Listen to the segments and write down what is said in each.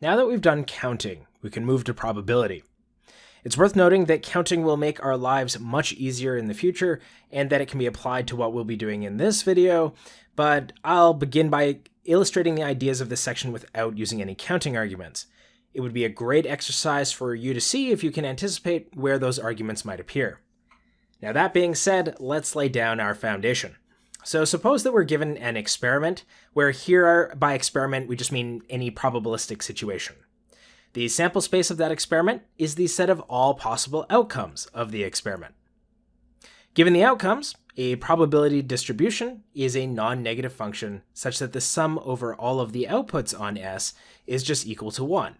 Now that we've done counting, we can move to probability. It's worth noting that counting will make our lives much easier in the future and that it can be applied to what we'll be doing in this video, but I'll begin by illustrating the ideas of this section without using any counting arguments. It would be a great exercise for you to see if you can anticipate where those arguments might appear. Now that being said, let's lay down our foundation. So suppose that we're given an experiment, where here by experiment we just mean any probabilistic situation. The sample space of that experiment is the set of all possible outcomes of the experiment. Given the outcomes, a probability distribution is a non-negative function such that the sum over all of the outputs on S is just equal to 1.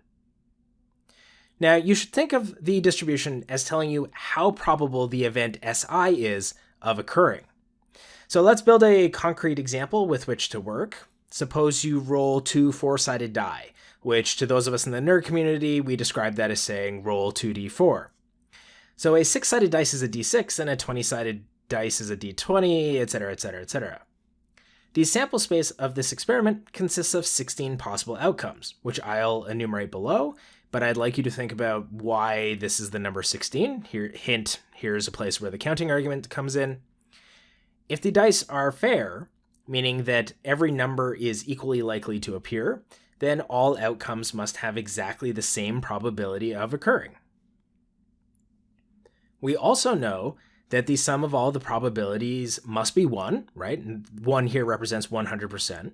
Now, you should think of the distribution as telling you how probable the event Si is of occurring. So let's build a concrete example with which to work. Suppose you roll 2 4-sided die, which to those of us in the nerd community, we describe that as saying roll 2d4. So a 6-sided dice is a d6 and a 20-sided dice is a d20, etc., etc., etc. The sample space of this experiment consists of 16 possible outcomes, which I'll enumerate below, but I'd like you to think about why this is the number 16. Here's a place where the counting argument comes in. If the dice are fair, meaning that every number is equally likely to appear, then all outcomes must have exactly the same probability of occurring. We also know that the sum of all the probabilities must be 1, right? And 1 here represents 100%.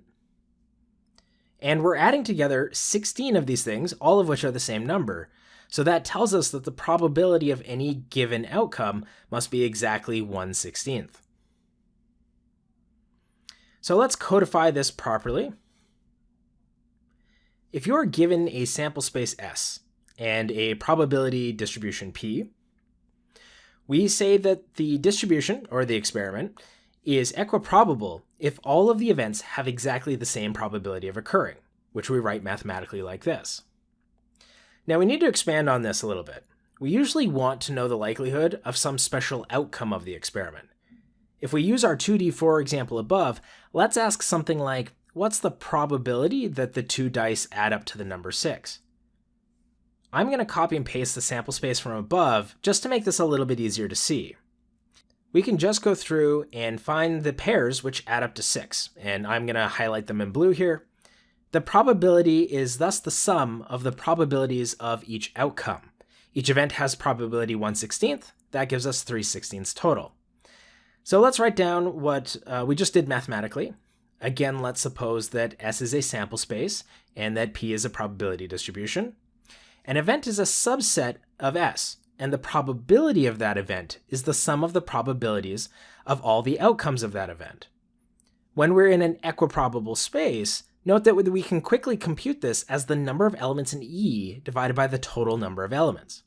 And we're adding together 16 of these things, all of which are the same number. So that tells us that the probability of any given outcome must be exactly 1/16. So let's codify this properly. If you're given a sample space S and a probability distribution P, we say that the distribution, or the experiment, is equiprobable if all of the events have exactly the same probability of occurring, which we write mathematically like this. Now we need to expand on this a little bit. We usually want to know the likelihood of some special outcome of the experiment. If we use our 2d4 example above, let's ask something like, what's the probability that the 2 dice add up to the number 6? I'm going to copy and paste the sample space from above just to make this a little bit easier to see. We can just go through and find the pairs which add up to 6, and I'm going to highlight them in blue here. The probability is thus the sum of the probabilities of each outcome. Each event has probability 1/16. That gives us 3/16 total. So let's write down what we just did mathematically. Again, let's suppose that S is a sample space and that P is a probability distribution. An event is a subset of S, and the probability of that event is the sum of the probabilities of all the outcomes of that event. When we're in an equiprobable space, note that we can quickly compute this as the number of elements in E divided by the total number of elements.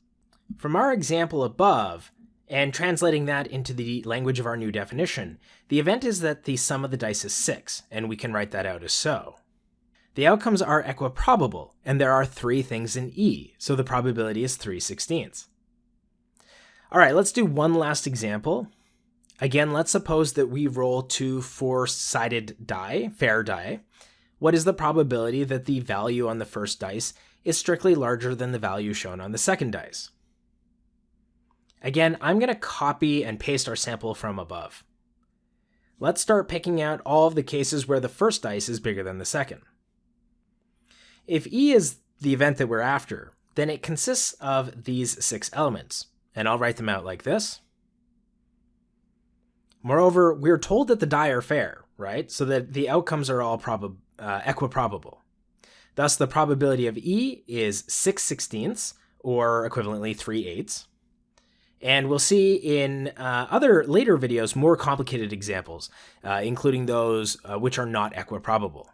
From our example above, and translating that into the language of our new definition, the event is that the sum of the dice is 6, and we can write that out as so. The outcomes are equiprobable, and there are 3 things in E, so the probability is 3/16. All right, let's do one last example. Again, let's suppose that we roll 2 4-sided die, fair die. What is the probability that the value on the first dice is strictly larger than the value shown on the second dice? Again, I'm going to copy and paste our sample from above. Let's start picking out all of the cases where the first dice is bigger than the second. If E is the event that we're after, then it consists of these 6 elements, and I'll write them out like this. Moreover, we're told that the die are fair, right? So that the outcomes are all equiprobable. Thus, the probability of E is 6/16, or equivalently 3/8. And we'll see in other later videos more complicated examples, including those which are not equiprobable.